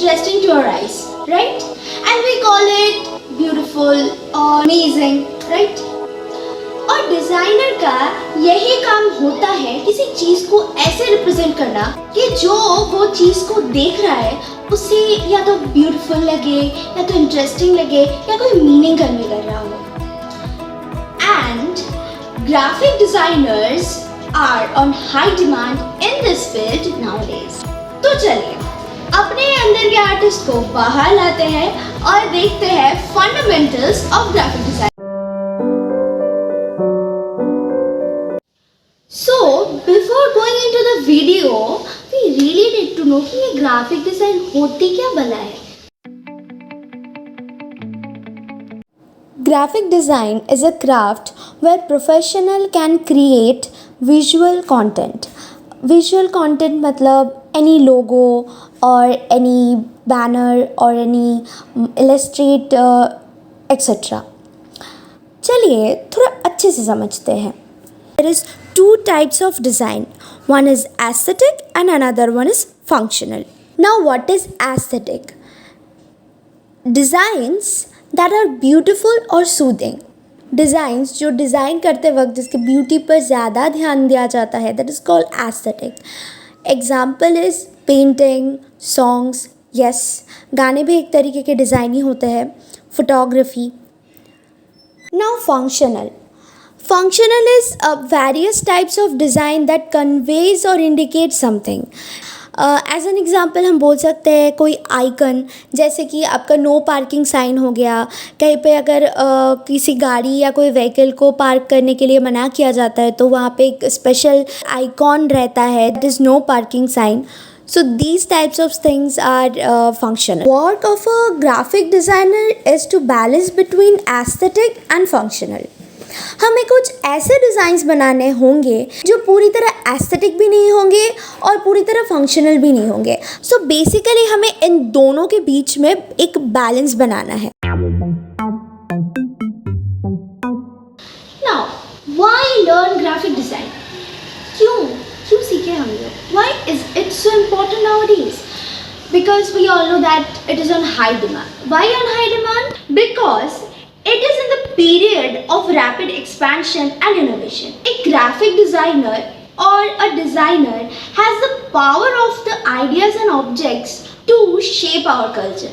interesting to our eyes, right? And we call it beautiful or amazing, right? और designer का यही काम होता है किसी चीज को ऐसे रिप्रेजेंट करना कि जो वो चीज को देख रहा है उसे या तो ब्यूटीफुल लगे या तो इंटरेस्टिंग लगे या कोई मीनिंग कन्वे कर रहा हो. And graphic designers are on high demand in this field nowadays. तो चलिए अपने अंदर के आर्टिस्ट को बाहर लाते हैं और देखते हैं fundamentals of graphic design. So before going into the video, we really need to know कि ये ग्राफिक डिजाइन होती क्या भला है. Graphic design is a craft where professional can create visual content. Visual content मतलब any logo or any banner or any illustrate etc. चलिए थोड़ा अच्छे से समझते हैं. There is two types of design. One is aesthetic and another one is functional. Now what is aesthetic? Designs that are beautiful or soothing. Designs जो design करते वक्त जिसके ब्यूटी पर ज़्यादा ध्यान दिया जाता है, that is called aesthetic. Example is painting, songs. Yes, गाने भी एक तरीके के डिज़ाइन ही होते हैं. Photography. Now functional. Functional is various types of design that conveys or indicates something. As an example हम बोल सकते हैं कोई आइकन, जैसे कि आपका नो पार्किंग साइन हो गया. कहीं पे अगर किसी गाड़ी या कोई व्हीकल को पार्क करने के लिए मना किया जाता है तो वहाँ पे एक स्पेशल आइकॉन रहता है, that is no parking sign. So these types of things are functional. Work of a graphic designer is to balance between aesthetic and functional. हमें कुछ ऐसे डिज़ाइंस बनाने होंगे जो पूरी तरह एस्थेटिक भी नहीं होंगे और पूरी तरह फंक्शनल भी नहीं होंगे. सो बेसिकली हमें इन दोनों के बीच में एक बैलेंस बनाना है. Now, why learn graphic design? क्यों सीखे हम लोग? Why is it so important nowadays? Because we all know that it is on high demand. Why on high demand? Because it is in the period of rapid expansion and innovation. A graphic designer or a designer has the power of the ideas and objects to shape our culture.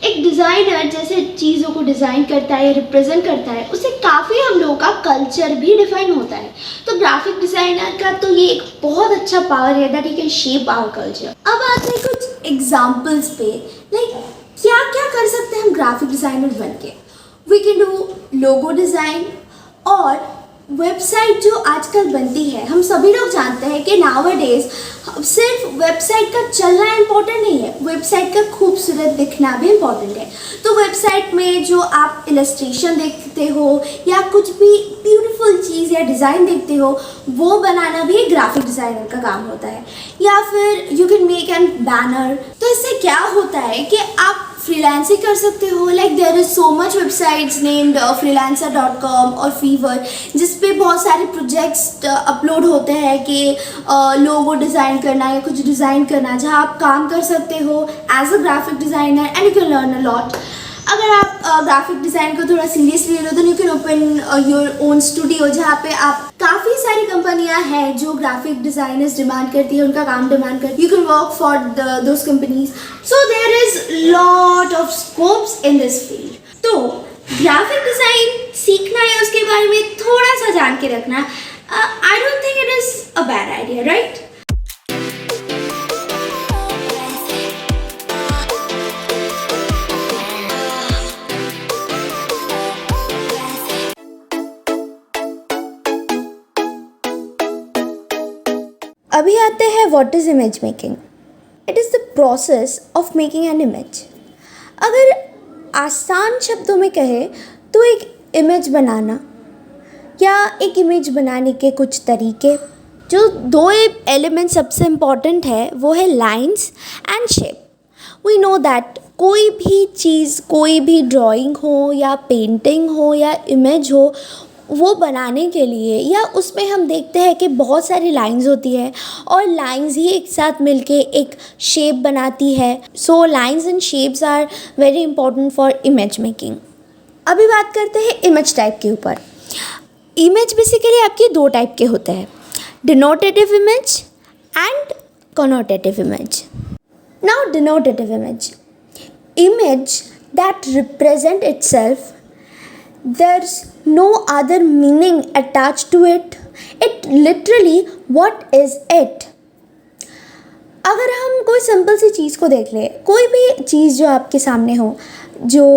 एक designer जैसे चीज़ों को design करता है, represent करता है, उससे काफ़ी हम लोगों का कल्चर भी डिफाइन होता है. तो ग्राफिक डिज़ाइनर का तो ये एक बहुत अच्छा पावर है that he can shape our culture. अब आते हैं कुछ एग्जाम्पल्स पे, लाइक क्या क्या कर सकते हैं हम ग्राफिक डिज़ाइनर बन के. We can do logo design और वेबसाइट जो आजकल बनती है. हम सभी लोग जानते हैं कि nowadays सिर्फ वेबसाइट का चलना इम्पोर्टेंट नहीं है, वेबसाइट का खूबसूरत दिखना भी इम्पोर्टेंट है. तो वेबसाइट में जो आप इलस्ट्रेशन देखते हो या कुछ भी ब्यूटीफुल चीज़ या डिज़ाइन देखते हो वो बनाना भी ग्राफिक डिज़ाइनर का काम होता है. या फिर you can make an banner. तो इससे क्या होता है कि आप फ्रीलांसिंग कर सकते हो. Like there is so much websites named freelancer.com और Fiverr जिस पे बहुत सारे प्रोजेक्ट्स अपलोड होते हैं कि लोगो डिज़ाइन करना या कुछ डिज़ाइन करना, जहाँ आप काम कर सकते हो as a graphic designer and you can learn a lot. अगर आप ग्राफिक डिज़ाइन को थोड़ा सीरियसली लो तो you can open your own studio, जहाँ पे आप काफ़ी सारी कंपनियां हैं जो ग्राफिक डिज़ाइनर्स डिमांड करती है, उनका काम डिमांड करती है. You can work for those companies. So there is lot of scopes in this field. तो ग्राफिक डिज़ाइन सीखना है, उसके बारे में थोड़ा सा जान के रखना, I don't think it is a bad idea, right? अभी आते हैं what is image making. It is the process of making an image. अगर आसान शब्दों में कहे तो एक इमेज बनाना या एक इमेज बनाने के कुछ तरीके. जो दो एलिमेंट सबसे इम्पॉर्टेंट है वो है lines and shape. We know that कोई भी चीज़, कोई भी ड्राइंग हो या पेंटिंग हो या इमेज हो, वो बनाने के लिए, या उसमें हम देखते हैं कि बहुत सारी लाइंस होती है और लाइंस ही एक साथ मिलके एक शेप बनाती है. So lines and shapes are very important for image making. अभी बात करते हैं इमेज टाइप के ऊपर. इमेज बेसिकली आपके दो टाइप के होते हैं, denotative image and connotative image. Now denotative image that represent itself, there's no other meaning attached to it, it literally what is it. अगर हम कोई सिंपल सी चीज़ को देख लें, कोई भी चीज़ जो आपके सामने हो, जो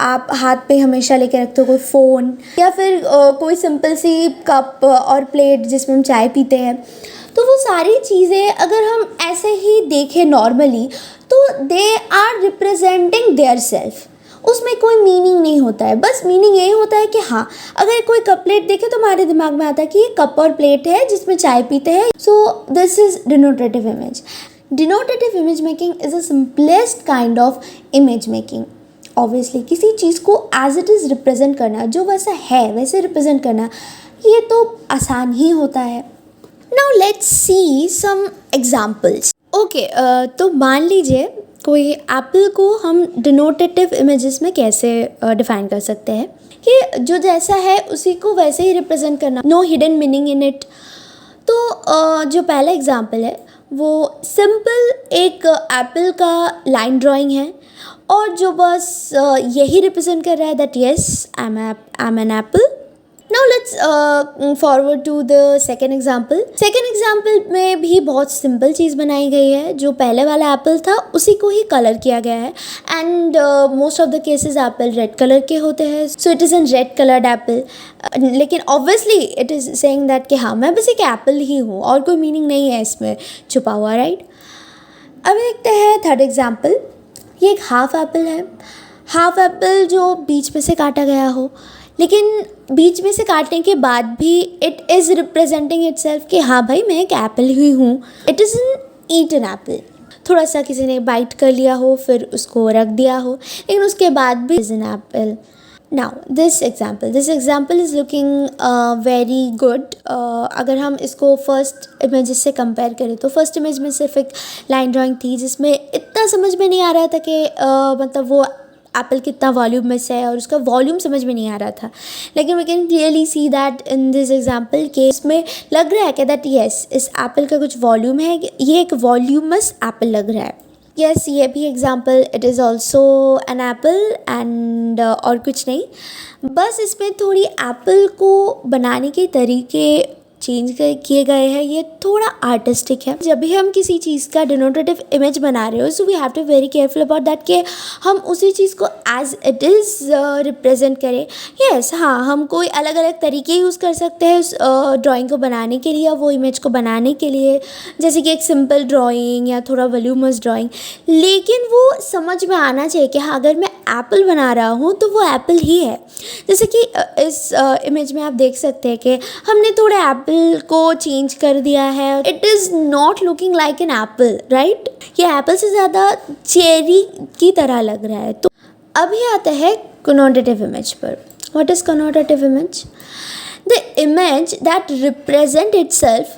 आप हाथ पे हमेशा लेके रखते हो, कोई फ़ोन या फिर कोई सिंपल सी कप और प्लेट जिसमें हम चाय पीते हैं, तो वो सारी चीज़ें अगर हम ऐसे ही देखें नॉर्मली तो they are representing their self. उसमें कोई मीनिंग नहीं होता है. बस मीनिंग यही होता है कि हाँ, अगर कोई कप प्लेट देखे तो हमारे दिमाग में आता है कि ये कप और प्लेट है जिसमें चाय पीते हैं. So this is denotative image. Denotative image making is a simplest kind of image making. Obviously किसी चीज़ को एज इट इज़ रिप्रेजेंट करना, जो वैसा है वैसे रिप्रेजेंट करना, ये तो आसान ही होता है. Now let's see some examples. Okay, तो मान लीजिए कोई एप्पल को हम डिनोटेटिव इमेजेस में कैसे डिफाइन कर सकते हैं कि जो जैसा है उसी को वैसे ही रिप्रेजेंट करना, no hidden meaning in it. तो जो पहला एग्जांपल है वो सिंपल एक एप्पल का लाइन ड्राइंग है और जो बस यही रिप्रेजेंट कर रहा है that yes I am an apple. Now let's forward to the second example. Second example में भी बहुत सिंपल चीज़ बनाई गई है. जो पहले वाला एप्पल था उसी को ही कलर किया गया है and most of the cases apple red colour के होते हैं. So it is an red coloured apple. लेकिन obviously it is saying that कि हाँ, मैं बस एक एप्पल ही हूँ और कोई मीनिंग नहीं है इसमें छुपा हुआ, राइट. अब देखते हैं थर्ड एग्जाम्पल. ये एक हाफ एप्पल है. हाफ एप्पल जो बीच में से काटा गया हो, लेकिन बीच में से काटने के बाद भी इट इज़ रिप्रेजेंटिंग इटसेल्फ कि हाँ भाई, मैं एक एप्पल ही हूँ. It is an eaten apple. थोड़ा सा किसी ने बाइट कर लिया हो, फिर उसको रख दिया हो, लेकिन उसके बाद भी is an apple. Now this example is looking very good. अगर हम इसको फर्स्ट इमेज से कंपेयर करें तो फर्स्ट इमेज में सिर्फ एक लाइन ड्राइंग थी जिसमें इतना समझ में नहीं आ रहा था कि मतलब वो एप्पल कितना वॉल्यूमस है और उसका वॉल्यूम समझ में नहीं आ रहा था. लेकिन we can clearly see that in this example के इसमें लग रहा है कि दैट येस, इस एप्पल का कुछ वॉल्यूम है, ये एक वॉल्यूमस एप्पल लग रहा है. येस, ये भी example it is also an apple and और कुछ नहीं, बस इसमें थोड़ी एप्पल को बनाने के तरीके चेंज किए गए हैं. ये थोड़ा आर्टिस्टिक है. जब भी हम किसी चीज़ का डिनोटेटिव इमेज बना रहे हो, so we have to very careful about that कि हम उसी चीज़ को एज इट इज़ रिप्रेजेंट करें. येस, हाँ, हम कोई अलग अलग तरीके यूज़ कर सकते हैं उस ड्राइंग को बनाने के लिए या वो इमेज को बनाने के लिए, जैसे कि एक सिंपल ड्राइंग या थोड़ा वॉल्यूमस ड्राइंग. लेकिन वो समझ में आना चाहिए कि हाँ, अगर मैं एप्पल बना रहा हूँ तो वो एप्पल ही है. जैसे कि इस इमेज में आप देख सकते हैं कि हमने थोड़ा एप्पल को चेंज कर दिया है. It is not looking like an apple, right. ये एप्पल से ज़्यादा चेरी की तरह लग रहा है. तो अभी आता है connotative इमेज पर. What is connotative image? The image that represent itself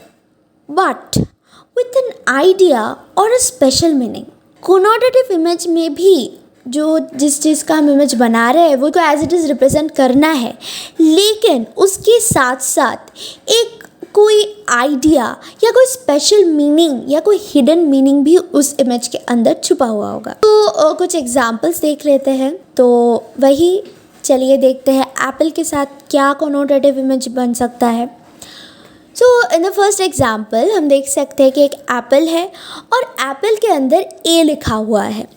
but with an idea और a special meaning. connotative image में भी जो जिस चीज़ का हम इमेज बना रहे हैं वो को एज इट इज़ रिप्रेजेंट करना है, लेकिन उसके साथ साथ एक कोई आइडिया या कोई स्पेशल मीनिंग या कोई हिडन मीनिंग भी उस इमेज के अंदर छुपा हुआ होगा. तो कुछ एग्जांपल्स देख लेते हैं. तो वही चलिए देखते हैं एप्पल के साथ क्या कॉनोटेटिव इमेज बन सकता है. सो इन द फर्स्ट एग्जांपल हम देख सकते हैं कि एक एप्पल है और एप्पल के अंदर ए लिखा हुआ है.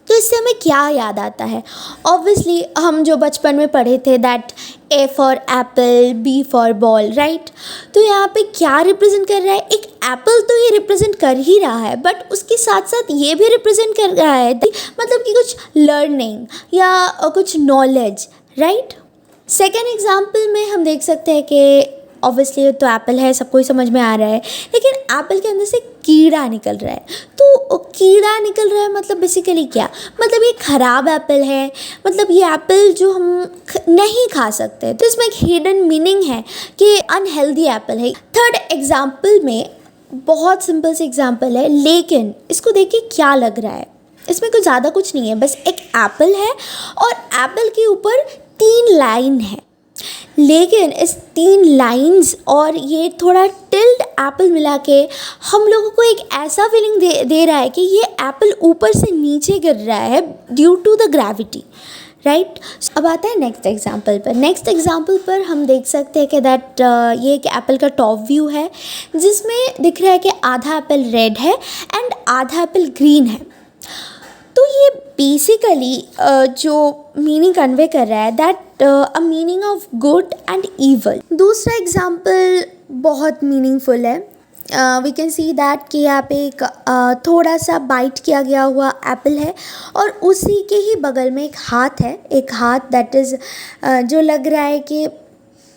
तो इससे हमें क्या याद आता है? ऑब्वियसली हम जो बचपन में पढ़े थे that A for apple, B for ball, right. तो यहाँ पे क्या रिप्रेजेंट कर रहा है? एक एप्पल तो ये रिप्रेजेंट कर ही रहा है, बट उसके साथ साथ ये भी रिप्रेजेंट कर रहा है मतलब कि कुछ लर्निंग या कुछ नॉलेज, राइट. सेकेंड एग्जाम्पल में हम देख सकते हैं कि ऑब्वियसली तो एप्पल है, सबको ही समझ में आ रहा है, लेकिन एप्पल के अंदर से कीड़ा निकल रहा है. तो कीड़ा निकल रहा है मतलब बेसिकली क्या, मतलब ये ख़राब एप्पल है, मतलब ये एप्पल जो हम नहीं खा सकते, तो इसमें एक हिडन मीनिंग है कि अनहेल्दी एप्पल है। थर्ड एग्जाम्पल में बहुत सिंपल से एग्जाम्पल है, लेकिन इसको देख के क्या लग रहा है, इसमें कुछ ज़्यादा कुछ नहीं है, बस एक एप्पल है और एप्पल के ऊपर 3 लाइन है, लेकिन इस 3 लाइंस और ये थोड़ा टिल्ड एप्पल मिला के हम लोगों को एक ऐसा फीलिंग दे रहा है कि ये एप्पल ऊपर से नीचे गिर रहा है due to the gravity, right. अब आता है नेक्स्ट एग्जाम्पल पर। नेक्स्ट एग्जाम्पल पर हम देख सकते हैं कि दैट ये एक एप्पल का टॉप व्यू है, जिसमें दिख रहा है कि आधा एप्पल रेड है एंड आधा एप्पल ग्रीन है। तो ये बेसिकली जो मीनिंग कन्वे कर रहा है that a meaning of good and evil. दूसरा एग्जाम्पल बहुत मीनिंगफुल है। वी कैन सी दैट कि यहाँ पे एक थोड़ा सा बाइट किया गया हुआ एप्पल है और उसी के ही बगल में एक हाथ है, एक हाथ दैट इज़ जो लग रहा है कि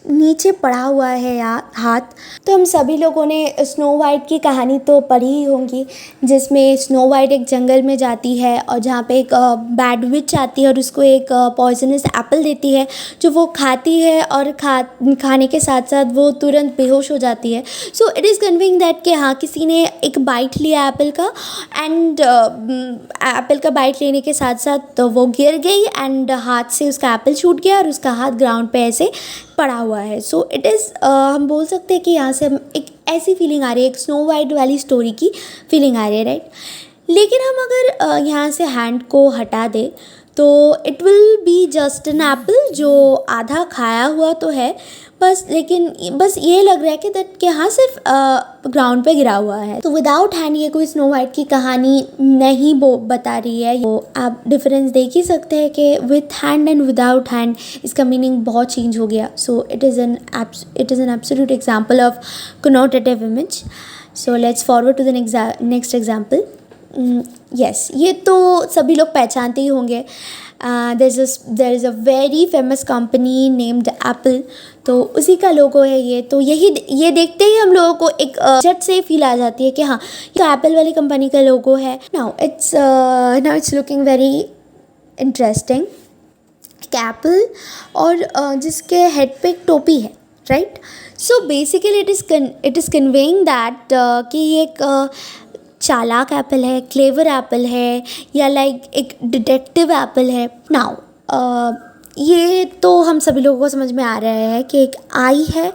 नीचे पड़ा हुआ है हाथ। तो हम सभी लोगों ने स्नो वाइट की कहानी तो पढ़ी ही होंगी, जिसमें स्नो वाइट एक जंगल में जाती है और जहाँ पे एक बैड विच आती है और उसको एक पॉइजनस एप्पल देती है, जो वो खाती है और खाने के साथ साथ वो तुरंत बेहोश हो जाती है। सो इट इज़ कन्विंग दैट कि हाँ, किसी ने एक बाइट लिया एप्पल का एंड एप्पल का बाइट लेने के साथ साथ तो वो गिर गई एंड हाथ से उसका एप्पल छूट गया और उसका हाथ ग्राउंड पे ऐसे पड़ा हुआ है। सो इट इज़ हम बोल सकते हैं कि यहाँ से हम एक ऐसी फीलिंग आ रही है, एक स्नो वाइट वाली स्टोरी की फीलिंग आ रही है, राइट। लेकिन हम अगर यहाँ से हैंड को हटा दें तो it will be just an apple जो आधा खाया हुआ तो है बस, लेकिन बस ये लग रहा है कि दैट कि हाँ सिर्फ ग्राउंड पे गिरा हुआ है। तो विदाउट हैंड ये कोई स्नो वाइट की कहानी नहीं बता रही है। तो आप डिफरेंस देख ही सकते हैं कि with hand and without hand इसका मीनिंग बहुत चेंज हो गया। So it is an absolute example of connotative image. So let's forward to the next example. Yes, ये तो सभी लोग पहचानते ही होंगे। There is a very famous company named Apple, तो उसी का लोगो है ये। तो ये देखते ही हम लोगों को एक झट से फील आ जाती है कि हाँ, ये तो एप्पल वाली कंपनी का लोगो है। Now it's looking very interesting. एक एप्पल और जिसके हेड पे एक टोपी है, right. So basically it is conveying that कि ये एक चालाक एप्पल है, क्लेवर एप्पल है, या लाइक एक डिटेक्टिव एप्पल है। नाउ ये तो हम सभी लोगों को समझ में आ रहा है कि एक आई है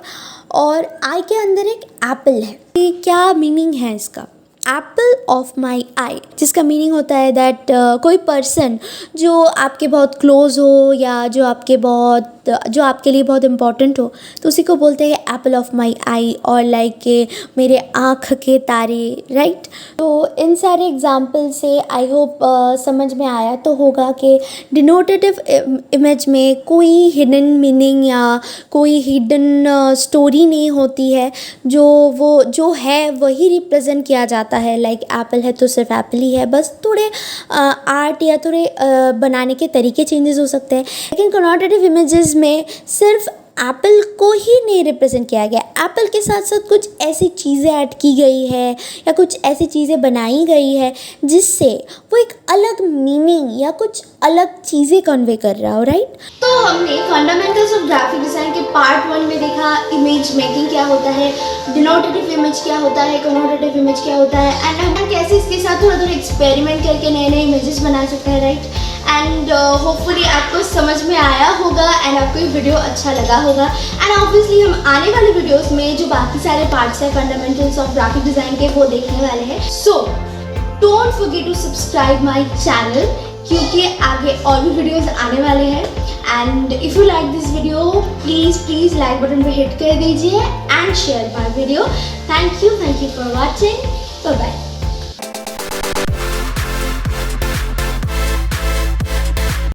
और आई के अंदर एक एप्पल है। ये क्या मीनिंग है इसका? एप्पल ऑफ माई आई, जिसका मीनिंग होता है दैट कोई पर्सन जो आपके बहुत क्लोज हो या जो आपके लिए बहुत इम्पॉर्टेंट हो, तो उसी को बोलते हैं एप्पल ऑफ माई आई और लाइक के मेरे आँख के तारे, राइट। तो इन सारे एग्जाम्पल से आई होप समझ में आया तो होगा कि डिनोटेटिव इमेज में कोई हिडन मीनिंग या कोई हिडन स्टोरी नहीं होती है। जो है वही रिप्रेजेंट किया जाता है। लाइक एप्पल है तो सिर्फ एप्पल ही है, बस थोड़े आर्ट या थोड़े बनाने के तरीके चेंजेस हो सकते हैं। लेकिन कनोटेटिव इमेजेस में सिर्फ एप्पल को ही नहीं रिप्रेजेंट किया गया, एप्पल के साथ साथ कुछ ऐसी चीज़ें ऐड की गई है या कुछ ऐसी चीज़ें बनाई गई है जिससे वो एक अलग मीनिंग या कुछ अलग चीज़ें कन्वे कर रहा हो, राइट। तो हमने फंडामेंटल्स ऑफ ग्राफिक डिज़ाइन के पार्ट 1 में देखा इमेज मेकिंग क्या होता है, डिनोटेटिव इमेज क्या होता है, कनोटेटिव इमेज क्या होता है, एंड हम कैसे इसके साथ थोड़ा एक्सपेरिमेंट करके नए नए इमेजेस बना सकते हैं, राइट। एंड होपफुली आपको समझ में आया होगा एंड आपको ये वीडियो अच्छा लगा होगा। एंड ऑब्वियसली हम आने वाले वीडियोस में जो बाकी सारे पार्ट्स हैं फंडामेंटल्स ऑफ ग्राफिक डिज़ाइन के, वो देखने वाले हैं। So don't forget to subscribe my channel, क्योंकि आगे और भी वीडियोस आने वाले हैं। And if you like this video please like button पे हिट कर दीजिए and share my video. Thank you for watching. Bye bye.